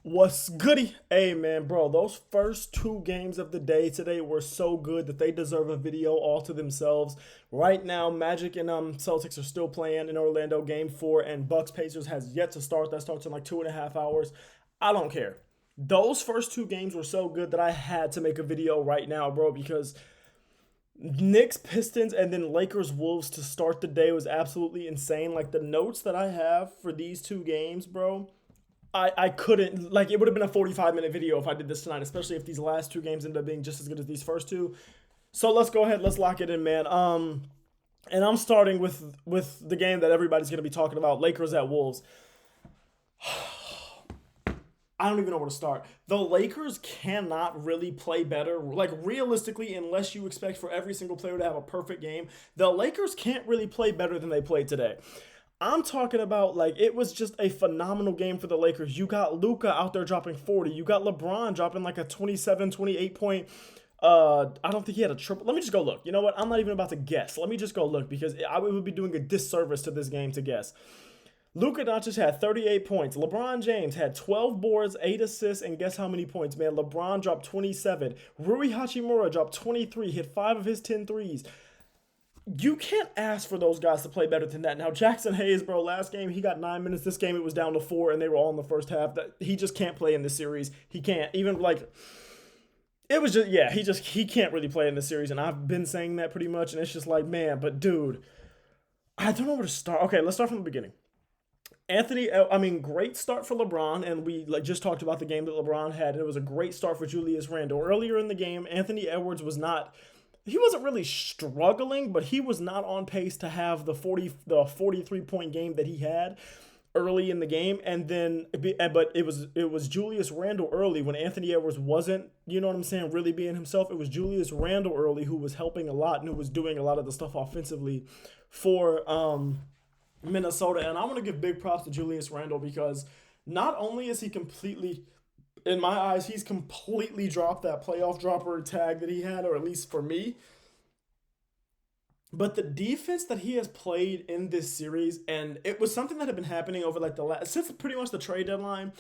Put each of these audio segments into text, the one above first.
What's goody? Hey man, bro, those first two games of the day today were so good that they deserve a video all to themselves. Right now, Magic and Celtics are still playing in Orlando game four, and Bucks Pacers has yet to start. That starts in like 2.5 hours. I don't care. Those first two games were so good that I had to make a video right now, bro, because Knicks Pistons and then Lakers Wolves to start the day was absolutely insane. Like the notes that I have for these two games, bro. I couldn't like it would have been a 45-minute video if I did this tonight, especially if these last two games ended up being just as good as these first two. So let's go ahead, let's lock it in, man. And I'm starting with the game that everybody's gonna be talking about, Lakers at Wolves. I don't even know where to start. The Lakers cannot really play better. Like realistically, unless you expect for every single player to have a perfect game, the Lakers can't really play better than they played today. I'm talking about like it was just a phenomenal game for the Lakers. You got Luka out there dropping 40. You got LeBron dropping like a 27, 28 point. I don't think he had a triple. Let me just go look. You know what? I'm not even about to guess. Let me just go look because I would be doing a disservice to this game to guess. Luka Doncic had 38 points. LeBron James had 12 boards, 8 assists, and guess how many points, man? LeBron dropped 27. Rui Hachimura dropped 23, hit 5 of his 10 threes. You can't ask for those guys to play better than that. Now, Jackson Hayes, bro, last game he got 9 minutes. This game it was down to 4, and they were all in the first half. That he just can't play in this series. He can't even like. It was just yeah. He can't really play in this series, and I've been saying that pretty much. And it's just like man, but dude, I don't know where to start. Okay, let's start from the beginning. I mean, great start for LeBron, and we like just talked about the game that LeBron had. And it was a great start for Julius Randle. Earlier in the game, Anthony Edwards was not he wasn't really struggling, but he was not on pace to have the 43 point game that he had early in the game. And then but it was Julius Randle early when Anthony Edwards wasn't, you know what I'm saying, really being himself. It was Julius Randle early who was helping a lot and who was doing a lot of the stuff offensively for Minnesota. And I want to give big props to Julius Randle because not only is he completely in my eyes, he's completely dropped that playoff dropper tag that he had, or at least for me. But the defense that he has played in this series, and it was something that had been happening over like the last since pretty much the trade deadline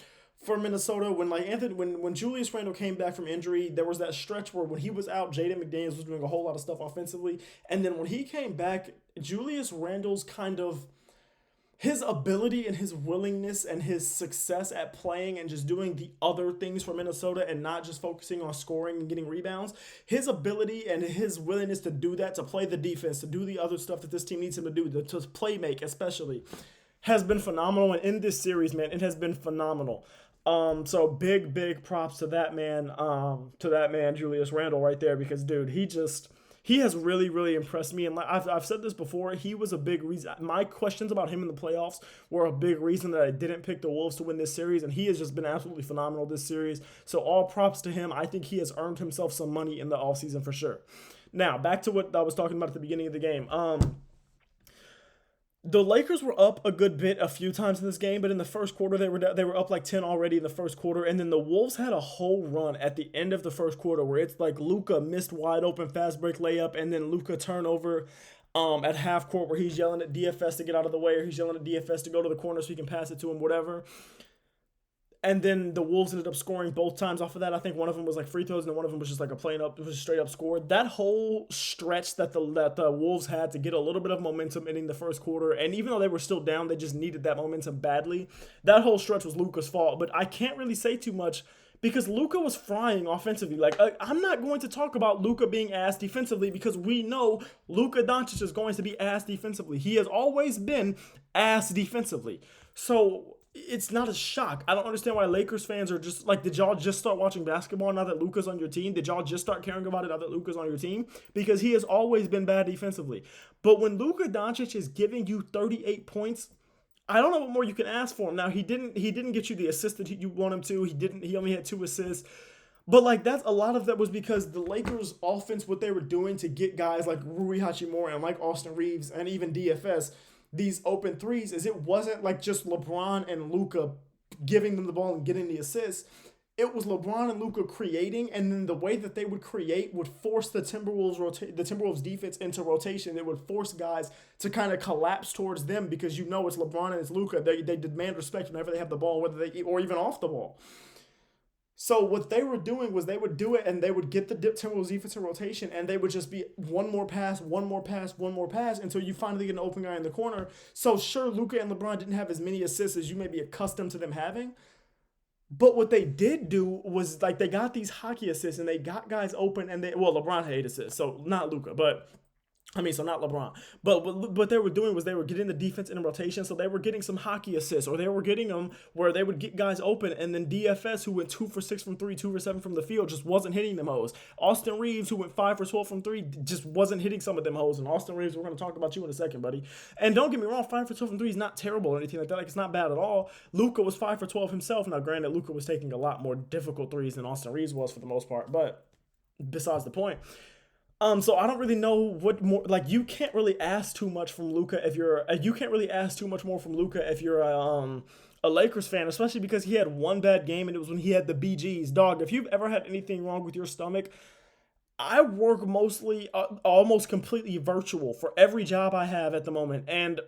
for Minnesota. When like Anthony, when Julius Randle came back from injury, there was that stretch where when he was out, Jaden McDaniels was doing a whole lot of stuff offensively, and then when he came back, Julius Randle's kind of his ability and his willingness and his success at playing and just doing the other things for Minnesota and not just focusing on scoring and getting rebounds, his ability and his willingness to do that, to play the defense, to do the other stuff that this team needs him to do, to play make especially, has been phenomenal. And in this series, man, it has been phenomenal. So big props to that man, Julius Randle, right there, because dude, he has really impressed me. And like I've said this before, he was a big reason. My questions about him in the playoffs were a big reason that I didn't pick the Wolves to win this series, and he has just been absolutely phenomenal this series. So all props to him. I think he has earned himself some money in the offseason for sure. Now back to what I was talking about at the beginning of the game. The Lakers were up a good bit a few times in this game, but in the first quarter they were up like 10 already in the first quarter, and then the Wolves had a whole run at the end of the first quarter where it's like Luka missed wide open fast break layup, and then Luka turnover at half court where he's yelling at DFS to get out of the way, or he's yelling at DFS to go to the corner so he can pass it to him, whatever. And then the Wolves ended up scoring both times off of that. I think one of them was like free throws, and then one of them was just like a plain up, it was a straight up score. That whole stretch that the Wolves had to get a little bit of momentum ending the first quarter, and even though they were still down, they just needed that momentum badly. That whole stretch was Luka's fault, but I can't really say too much because Luka was frying offensively. Like I'm not going to talk about Luka being ass defensively because we know Luka Doncic is going to be ass defensively. He has always been ass defensively. So it's not a shock. I don't understand why Lakers fans are just like, did y'all just start watching basketball now that Luka's on your team? Did y'all just start caring about it now that Luka's on your team? Because he has always been bad defensively. But when Luka Doncic is giving you 38 points, I don't know what more you can ask for him. Now he didn't get you the assist that you want him to. He only had 2 assists. But like that's a lot of that was because the Lakers offense, what they were doing to get guys like Rui Hachimura and like Austin Reeves and even DFS these open threes is it wasn't like just LeBron and Luka giving them the ball and getting the assists. It was LeBron and Luka creating, and then the way that they would create would force the Timberwolves defense into rotation. It would force guys to kind of collapse towards them because you know it's LeBron and it's Luka. They demand respect whenever they have the ball, whether they or even off the ball. So what they were doing was they would do it and they would get the Timberwolves defense in rotation and they would just be one more pass, one more pass, one more pass until you finally get an open guy in the corner. So sure, Luka and LeBron didn't have as many assists as you may be accustomed to them having. But what they did do was like they got these hockey assists and they got guys open and LeBron had 8 assists, so not Luka, but so not LeBron, but what they were doing was they were getting the defense in rotation, so they were getting some hockey assists, or they were getting them where they would get guys open, and then DFS, who went 2 for 6 from three, 2 for 7 from the field, just wasn't hitting them hoes. Austin Reeves, who went 5 for 12 from three, just wasn't hitting some of them hoes. And Austin Reeves, we're going to talk about you in a second, buddy. And don't get me wrong, 5 for 12 from three is not terrible or anything like that. Like, it's not bad at all. Luka was 5 for 12 himself. Now, granted, Luka was taking a lot more difficult threes than Austin Reeves was for the most part, but besides the point. So I don't really know what more. Like, you can't really ask too much from Luka if you're. You can't really ask too much more from Luka if you're a Lakers fan, especially because he had one bad game and it was when he had the BGs. Dog, if you've ever had anything wrong with your stomach, I work mostly, almost completely virtual for every job I have at the moment, and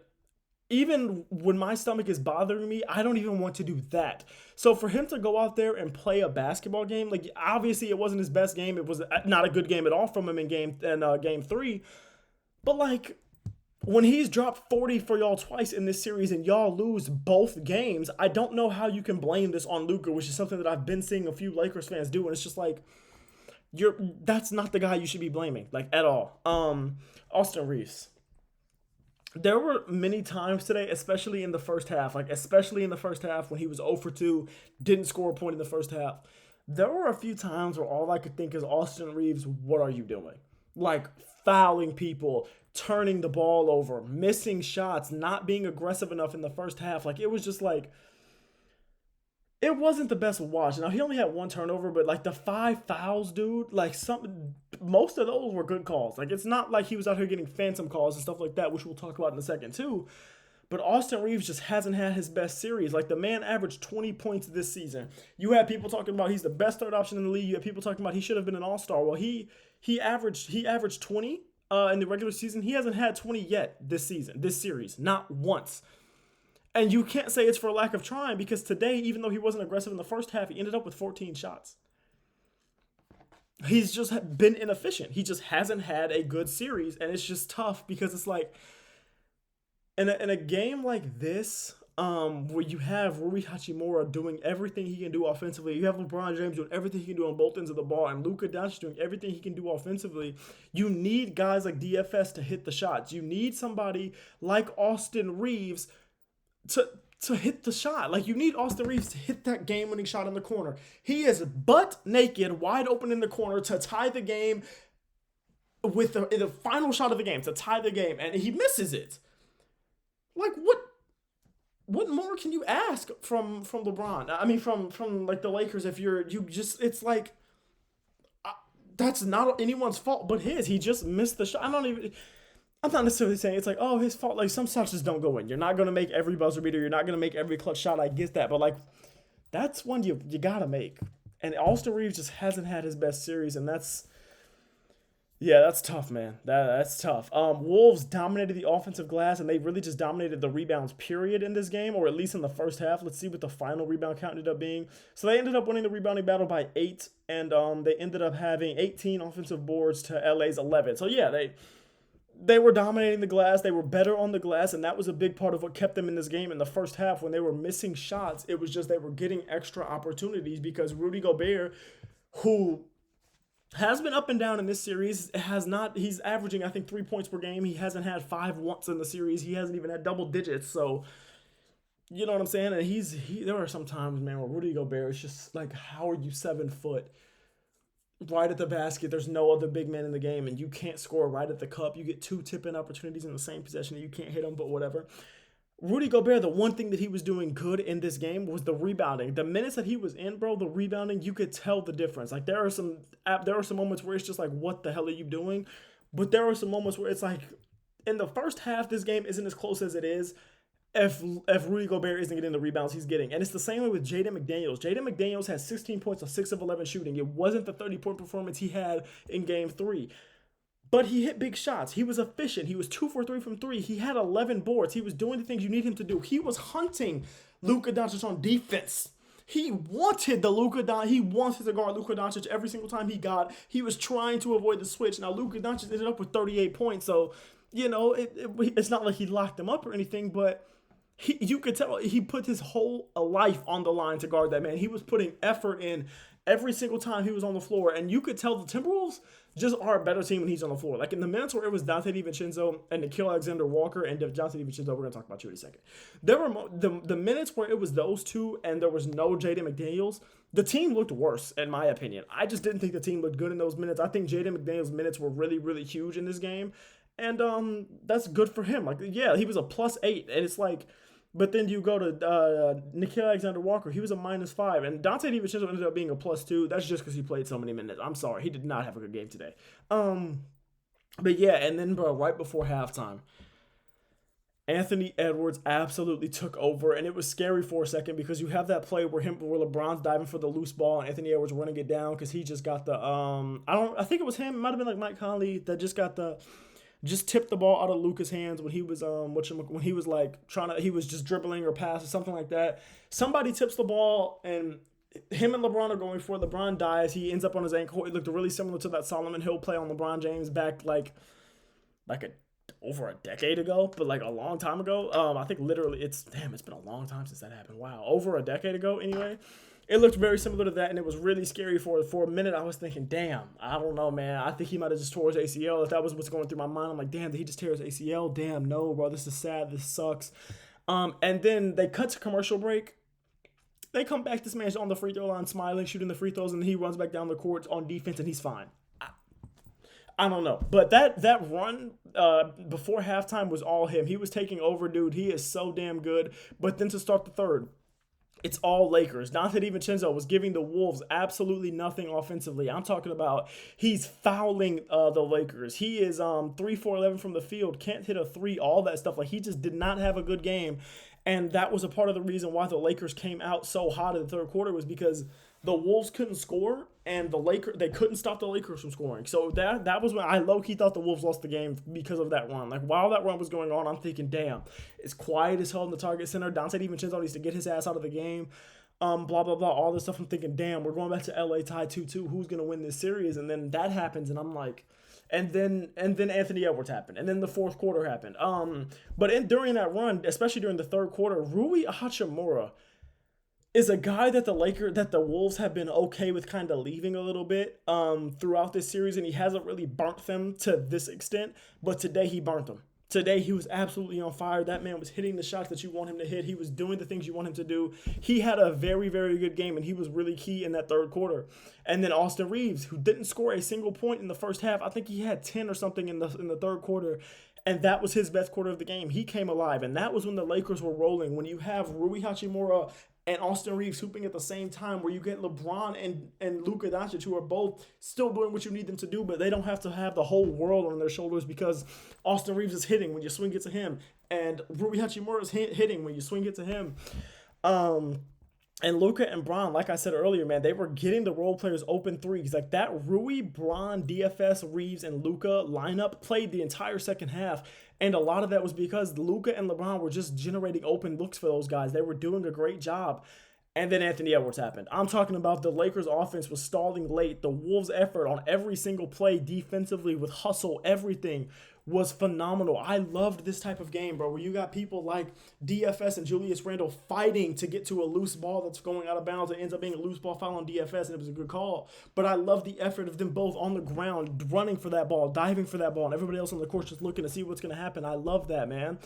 even when my stomach is bothering me, I don't even want to do that. So for him to go out there and play a basketball game, like obviously it wasn't his best game. It was not a good game at all from him in game 3. But like when he's dropped 40 for y'all twice in this series and y'all lose both games, I don't know how you can blame this on Luka, which is something that I've been seeing a few Lakers fans do, and it's just like that's not the guy you should be blaming, like at all. Austin Reeves. There were many times today, especially in the first half, when he was 0 for 2, didn't score a point in the first half. There were a few times where all I could think is, Austin Reeves, what are you doing? Like, fouling people, turning the ball over, missing shots, not being aggressive enough in the first half. Like, it was just like, it wasn't the best watch. Now, he only had 1 turnover, but like the 5 fouls, dude, like most of those were good calls. Like, it's not like he was out here getting phantom calls and stuff like that, which we'll talk about in a second too. But Austin Reeves just hasn't had his best series. Like, the man averaged 20 points this season. You had people talking about he's the best third option in the league. You had people talking about he should have been an all-star. Well, he averaged 20 in the regular season. He hasn't had 20 yet this series, not once. And you can't say it's for a lack of trying, because today, even though he wasn't aggressive in the first half, he ended up with 14 shots. He's just been inefficient. He just hasn't had a good series, and it's just tough because it's like, in a game like this, where you have Rui Hachimura doing everything he can do offensively, you have LeBron James doing everything he can do on both ends of the ball, and Luka Doncic doing everything he can do offensively, you need guys like DFS to hit the shots. You need somebody like Austin Reeves to hit the shot. Like, you need Austin Reeves to hit that game-winning shot in the corner. He is butt naked, wide open in the corner to tie the game with the final shot of the game, to tie the game, and he misses it. Like, what more can you ask from LeBron? I mean, from like the Lakers, if it's like, that's not anyone's fault but his. He just missed the shot. I'm not necessarily saying it's like, oh, his fault. Like, some shots just don't go in. You're not going to make every buzzer beater. You're not going to make every clutch shot. I get that. But, like, that's one you got to make. And Austin Reeves just hasn't had his best series, and that's tough, man. That's tough. Wolves dominated the offensive glass, and they really just dominated the rebounds, period, in this game, or at least in the first half. Let's see what the final rebound count ended up being. So they ended up winning the rebounding battle by 8, and they ended up having 18 offensive boards to LA's 11. So, yeah, they were dominating the glass. They were better on the glass, and that was a big part of what kept them in this game in the first half. When they were missing shots, it was just they were getting extra opportunities because Rudy Gobert, who has been up and down in this series, he's averaging, I think, 3 points per game. He hasn't had 5 once in the series. He hasn't even had double digits. So, you know what I'm saying? And there are some times, man, where Rudy Gobert is just like, how are you 7 foot? Right at the basket, there's no other big man in the game, and you can't score right at the cup. You get 2 tip-in opportunities in the same possession, and you can't hit them, but whatever. Rudy Gobert, the one thing that he was doing good in this game was the rebounding. The minutes that he was in, bro, the rebounding, you could tell the difference. Like, there are some moments where it's just like, what the hell are you doing? But there are some moments where it's like, in the first half, this game isn't as close as it is if Rudy Gobert isn't getting the rebounds he's getting. And it's the same way with Jaden McDaniels. Jaden McDaniels has 16 points on 6 of 11 shooting. It wasn't the 30-point performance he had in Game 3. But he hit big shots. He was efficient. He was 2 for 3 from 3. He had 11 boards. He was doing the things you need him to do. He was hunting Luka Doncic on defense. He wanted the Luka Doncic. He wanted to guard Luka Doncic every single time he got. He was trying to avoid the switch. Now Luka Doncic ended up with 38 points, so it's not like he locked him up or anything, but you could tell he put his whole life on the line to guard that man. He was putting effort in every single time he was on the floor, and you could tell the Timberwolves just are a better team when he's on the floor. Like in the minutes where it was Dante DiVincenzo and Nickeil Alexander-Walker and Dante DiVincenzo, we're going to talk about you in a second. There were the minutes where it was those two and there was no Jaden McDaniels, the team looked worse, in my opinion. I just didn't think the team looked good in those minutes. I think Jaden McDaniels' minutes were really, really huge in this game, and that's good for him. Like, yeah, he was a +8, and it's like, but then you go to Nickeil Alexander-Walker. He was a -5. And Dante DiVincenzo ended up being a +2. That's just because he played so many minutes. I'm sorry. He did not have a good game today. But yeah, and then, bro, right before halftime, Anthony Edwards absolutely took over. And it was scary for a second because you have that play where LeBron's diving for the loose ball and Anthony Edwards running it down because he just got the, I think it was him. It might have been like Mike Conley that just tipped the ball out of Luka's hands when he was when he was like he was just dribbling or pass or something like that. Somebody tips the ball and him and LeBron are going for it. LeBron dies. He ends up on his ankle. It looked really similar to that Solomon Hill play on LeBron James back over a decade ago, but like a long time ago. I think literally it's been a long time since that happened. Wow, over a decade ago anyway. It looked very similar to that, and it was really scary for a minute. I was thinking, damn, I don't know, man. I think he might have just tore his ACL. If that was what's going through my mind, I'm like, damn, did he just tear his ACL? Damn, no, bro, this is sad. This sucks. And then they cut to commercial break. They come back. This man's on the free throw line smiling, shooting the free throws, and he runs back down the court on defense, and he's fine. I don't know. But that run before halftime was all him. He was taking over, dude. He is so damn good. But then to start the third, it's all Lakers. Dante DiVincenzo was giving the Wolves absolutely nothing offensively. I'm talking about he's fouling the Lakers. He is 3-4-11 from the field, can't hit a three, all that stuff. Like, he just did not have a good game. And that was a part of the reason why the Lakers came out so hot in the third quarter was because the Wolves couldn't score and they couldn't stop the Lakers from scoring. So that was when I low-key thought the Wolves lost the game because of that run. Like, while that run was going on, I'm thinking, damn, it's quiet as hell in the Target Center. Dante DiVincenzo needs to get his ass out of the game. Blah, blah, blah, all this stuff. I'm thinking, damn, we're going back to LA tied 2-2. Who's going to win this series? And then that happens, and I'm like... And then Anthony Edwards happened. And then the fourth quarter happened. But during that run, especially during the third quarter, Rui Hachimura is a guy that the Wolves have been okay with kind of leaving a little bit throughout this series, and he hasn't really burnt them to this extent. But today he burnt them. Today he was absolutely on fire. That man was hitting the shots that you want him to hit. He was doing the things you want him to do. He had a very, very good game, and he was really key in that third quarter. And then Austin Reeves, who didn't score a single point in the first half. I think he had 10 or something in the third quarter. And that was his best quarter of the game. He came alive, and that was when the Lakers were rolling. When you have Rui Hachimura and Austin Reeves hooping at the same time, where you get LeBron and Luka Doncic, who are both still doing what you need them to do, but they don't have to have the whole world on their shoulders because Austin Reeves is hitting when you swing it to him, and Rui Hachimura is hitting when you swing it to him. And Luka and Bron, like I said earlier, man, they were getting the role players open threes. Like that Rui, Bron, DFS, Reeves, and Luka lineup played the entire second half. And a lot of that was because Luka and LeBron were just generating open looks for those guys. They were doing a great job. And then Anthony Edwards happened. I'm talking about the Lakers offense was stalling late. The Wolves' effort on every single play defensively with hustle, everything was phenomenal. I loved this type of game, bro, where you got people like DFS and Julius Randle fighting to get to a loose ball that's going out of bounds. It ends up being a loose ball foul on DFS, and it was a good call. But I love the effort of them both on the ground, running for that ball, diving for that ball, and everybody else on the court just looking to see what's going to happen. I love that, man.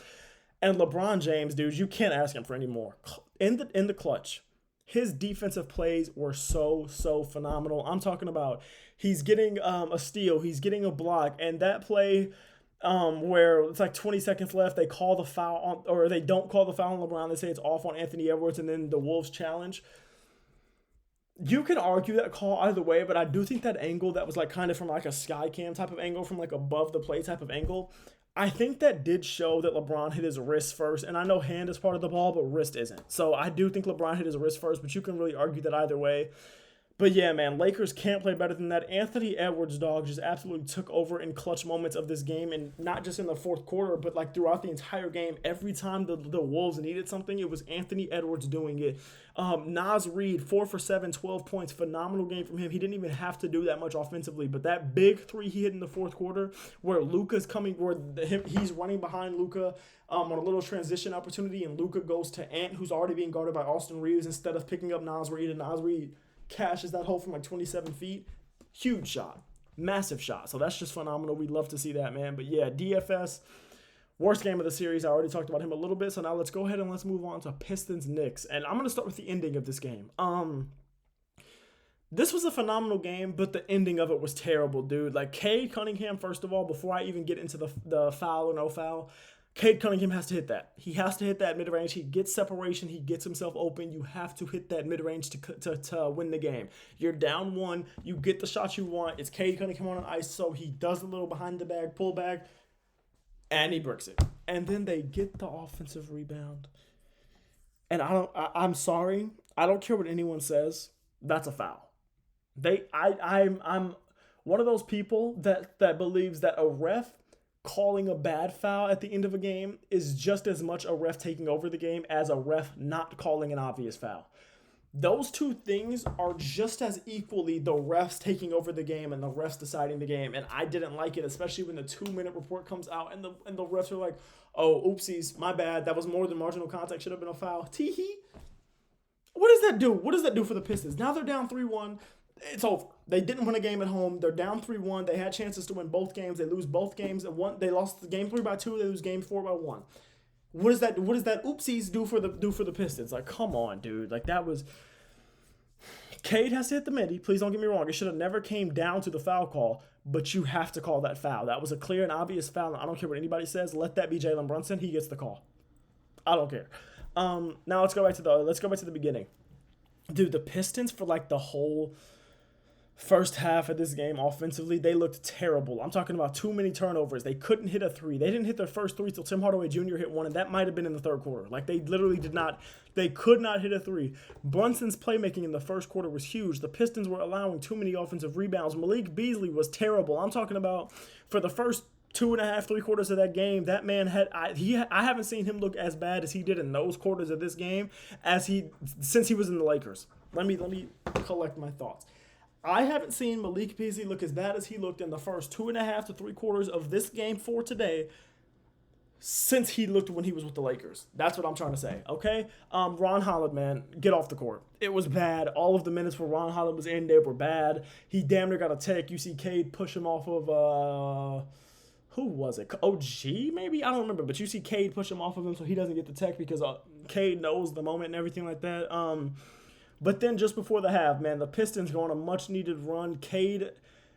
And LeBron James, dude, you can't ask him for any more. In the clutch, his defensive plays were so phenomenal. I'm talking about he's getting a steal, he's getting a block, and that play where it's like 20 seconds left, they call the foul on, or they don't call the foul on LeBron. They say it's off on Anthony Edwards, and then the Wolves challenge. You can argue that call either way, but I do think that angle that was like kind of from like a sky cam type of angle, from like above the play type of angle, I think that did show that LeBron hit his wrist first. And I know hand is part of the ball, but wrist isn't. So I do think LeBron hit his wrist first, but you can really argue that either way. But yeah, man, Lakers can't play better than that. Anthony Edwards, dog, just absolutely took over in clutch moments of this game, and not just in the fourth quarter, but like throughout the entire game. Every time the Wolves needed something, it was Anthony Edwards doing it. Naz Reid, 4 for 7, 12 points, phenomenal game from him. He didn't even have to do that much offensively, but that big three he hit in the fourth quarter, where Luka's coming, where he's running behind Luka. On a little transition opportunity, and Luka goes to Ant, who's already being guarded by Austin Reeves, instead of picking up Naz Reid, and Naz Reid cashes that hole from like 27 feet. Huge shot. Massive shot. So that's just phenomenal. We'd love to see that, man. But yeah, DFS, worst game of the series. I already talked about him a little bit. So now let's go ahead and let's move on to Pistons Knicks. And I'm going to start with the ending of this game. This was a phenomenal game, but the ending of it was terrible, dude. Like, Cade Cunningham, first of all, before I even get into the foul or no foul, Cade Cunningham has to hit that. He has to hit that mid-range. He gets separation. He gets himself open. You have to hit that mid-range to win the game. You're down one. You get the shot you want. It's Cade Cunningham on ice, so he does a little behind the bag, pull back, and he bricks it. And then they get the offensive rebound. And I'm sorry. I don't care what anyone says. That's a foul. I'm one of those people that believes that a ref calling a bad foul at the end of a game is just as much a ref taking over the game as a ref not calling an obvious foul. Those two things are just as equally the refs taking over the game and the refs deciding the game. And I didn't like it, especially when the 2-minute report comes out and the refs are like, oh, oopsies, my bad. That was more than marginal contact. Should have been a foul. Tee-hee. What does that do? What does that do for the Pistons? Now they're down 3-1. It's over. They didn't win a game at home. They're down 3-1. They had chances to win both games. They lose both games. They lost game 3 by 2. They lose game 4 by 1. What does that oopsies do for the Pistons? Like, come on, dude. Like, that was Cade has to hit the midi. Please don't get me wrong. It should have never came down to the foul call, but you have to call that foul. That was a clear and obvious foul. I don't care what anybody says. Let that be Jalen Brunson. He gets the call. I don't care. Now let's go back to the beginning. Dude, the Pistons for like the whole first half of this game offensively, they looked terrible. I'm talking about too many turnovers. They couldn't hit a three. They didn't hit their first three till Tim Hardaway Jr. hit one, and that might have been in the third quarter. Like, they literally they could not hit a three. Brunson's playmaking in the first quarter was huge. The Pistons were allowing too many offensive rebounds. Malik Beasley was terrible. I'm talking about for the first 2.5, 3 quarters of that game, that man I haven't seen him look as bad as he did in those quarters of this game since he was in the Lakers. Let me collect my thoughts. I haven't seen Malik Beasley look as bad as he looked in the first 2.5 to 3 quarters of this game for today since he looked when he was with the Lakers. That's what I'm trying to say, okay? Ron Holland, man, get off the court. It was bad. All of the minutes where Ron Holland was in there were bad. He damn near got a tech. You see Cade push him off of, who was it? OG, maybe? I don't remember. But you see Cade push him off of him so he doesn't get the tech because Cade knows the moment and everything like that. But then just before the half, man, the Pistons go on a much-needed run. They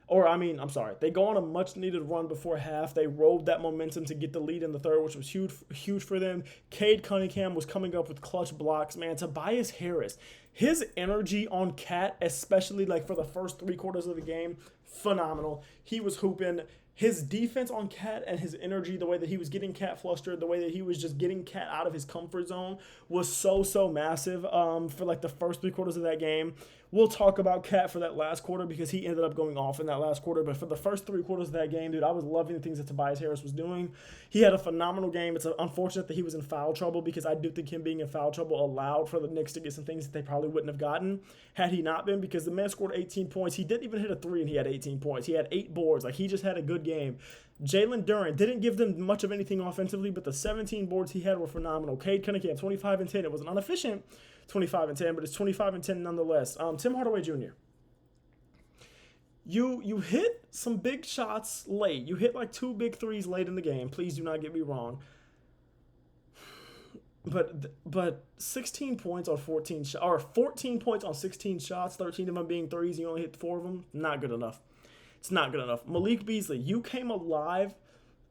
go on a much-needed run before half. They rode that momentum to get the lead in the third, which was huge for them. Cade Cunningham was coming up with clutch blocks, man. Tobias Harris, his energy on Cat, especially like for the first 3 quarters of the game, phenomenal. He was hooping. His defense on Cat and his energy, the way that he was getting Cat flustered, the way that he was just getting Cat out of his comfort zone was so massive for like the first 3 quarters of that game. We'll talk about Cat for that last quarter because he ended up going off in that last quarter. But for the first 3 quarters of that game, dude, I was loving the things that Tobias Harris was doing. He had a phenomenal game. It's unfortunate that he was in foul trouble because I do think him being in foul trouble allowed for the Knicks to get some things that they probably wouldn't have gotten had he not been, because the man scored 18 points. He didn't even hit a 3 and he had 18 points. He had 8 boards. Like, he just had a good game. Jalen Duren didn't give them much of anything offensively, but the 17 boards he had were phenomenal. Cade Cunningham, 25 and 10. It was an inefficient 25 and 10, but it's 25 and 10 nonetheless. Tim Hardaway Jr. You hit some big shots late. You hit like 2 big threes late in the game. Please do not get me wrong. But 16 points on 14 shots, or 14 points on 16 shots, 13 of them being threes, you only hit 4 of them. Not good enough. It's not good enough. Malik Beasley, you came alive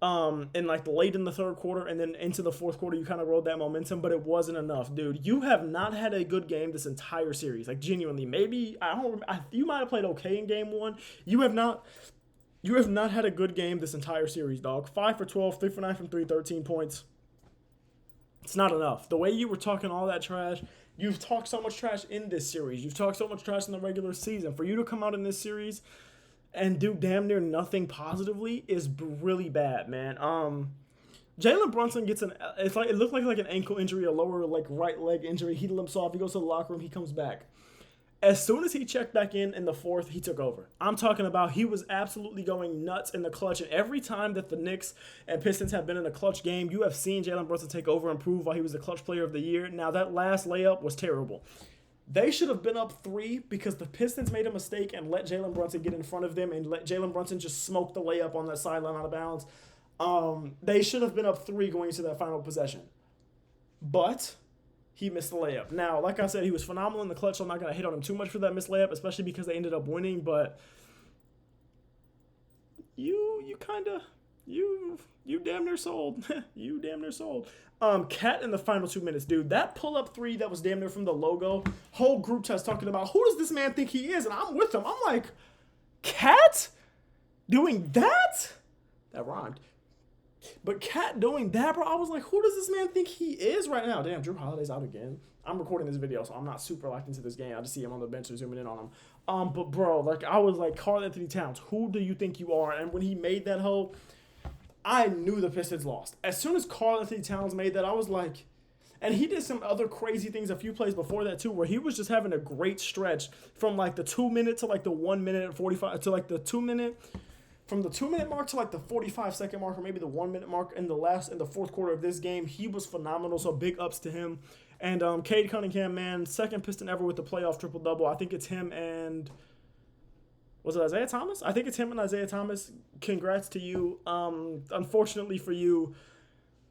in like late in the third quarter, and then into the fourth quarter you kind of rode that momentum, but it wasn't enough, dude. You have not had a good game this entire series. Like, genuinely, maybe you might have played okay in game 1. You have not had a good game this entire series, dog. 5 for 12, 3 for 9 from 3, 13 points. It's not enough. The way you were talking all that trash You've talked so much trash in this series. You've talked so much trash in the regular season. For you to come out in this series and do damn near nothing positively is really bad, man. Jalen Brunson gets it looked like an ankle injury, a lower like right leg injury. He limps off. He goes to the locker room. He comes back. As soon as he checked back in the fourth, he took over. I'm talking about he was absolutely going nuts in the clutch. And every time that the Knicks and Pistons have been in a clutch game, you have seen Jalen Brunson take over and prove why he was the clutch player of the year. Now, that last layup was terrible. They should have been up 3 because the Pistons made a mistake and let Jalen Brunson get in front of them and let Jalen Brunson just smoke the layup on that sideline out of bounds. They should have been up 3 going into that final possession. But he missed the layup. Now, like I said, he was phenomenal in the clutch, so I'm not going to hit on him too much for that missed layup, especially because they ended up winning, but you damn near sold. You damn near sold. Cat in the final 2 minutes, dude. That pull-up 3 that was damn near from the logo, whole group chat's talking about, who does this man think he is? And I'm with him. I'm like, Cat? Doing that? That rhymed. But Cat doing that, bro, I was like, who does this man think he is right now? Damn, Drew Holiday's out again. I'm recording this video, so I'm not super locked into this game. I just see him on the bench and zooming in on him. But, bro, like, I was like, Karl-Anthony Towns, who do you think you are? And when he made that hole, I knew the Pistons lost. As soon as Karl-Anthony Towns made that, I was like, and he did some other crazy things a few plays before that, too, where he was just having a great stretch from, like, the 2 minute to, like, the 1 minute and 45 to, like, the 2 minute. From the 2 minute mark to like the 45-second mark or maybe the 1 minute mark in the fourth quarter of this game, he was phenomenal. So big ups to him. And Cade Cunningham, man, second Piston ever with the playoff triple-double. I think it's him and was it Isaiah Thomas? I think it's him and Isaiah Thomas. Congrats to you. Unfortunately for you,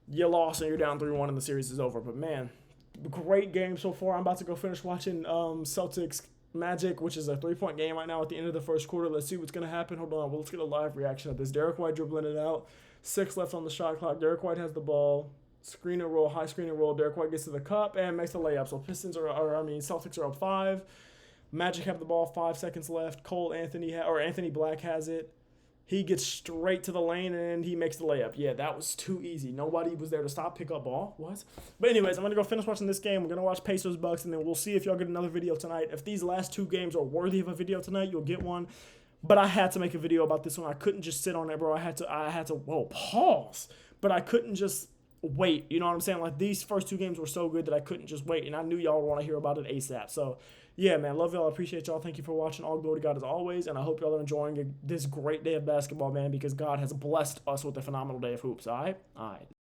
you lost and you're down 3-1 and the series is over. But man, great game so far. I'm about to go finish watching Celtics Magic, which is a 3-point game right now at the end of the first quarter. Let's see what's going to happen. Hold on. Well, let's get a live reaction of this. Derek White dribbling it out. 6 left on the shot clock. Derek White has the ball. Screen and roll, high screen and roll. Derek White gets to the cup and makes the layup. So Celtics are up 5. Magic have the ball. 5 seconds left. Anthony Black has it. He gets straight to the lane and he makes the layup. Yeah, that was too easy. Nobody was there to stop, pick up ball. What? But anyways, I'm going to go finish watching this game. We're going to watch Pacers-Bucks, and then we'll see if y'all get another video tonight. If these last 2 games are worthy of a video tonight, you'll get one. But I had to make a video about this one. I couldn't just sit on it, bro. I had to pause. But I couldn't just wait. You know what I'm saying? Like, these first 2 games were so good that I couldn't just wait. And I knew y'all would want to hear about it ASAP. So, yeah, man, love y'all. Appreciate y'all. Thank you for watching. All glory to God as always. And I hope y'all are enjoying this great day of basketball, man, because God has blessed us with a phenomenal day of hoops. All right? All right.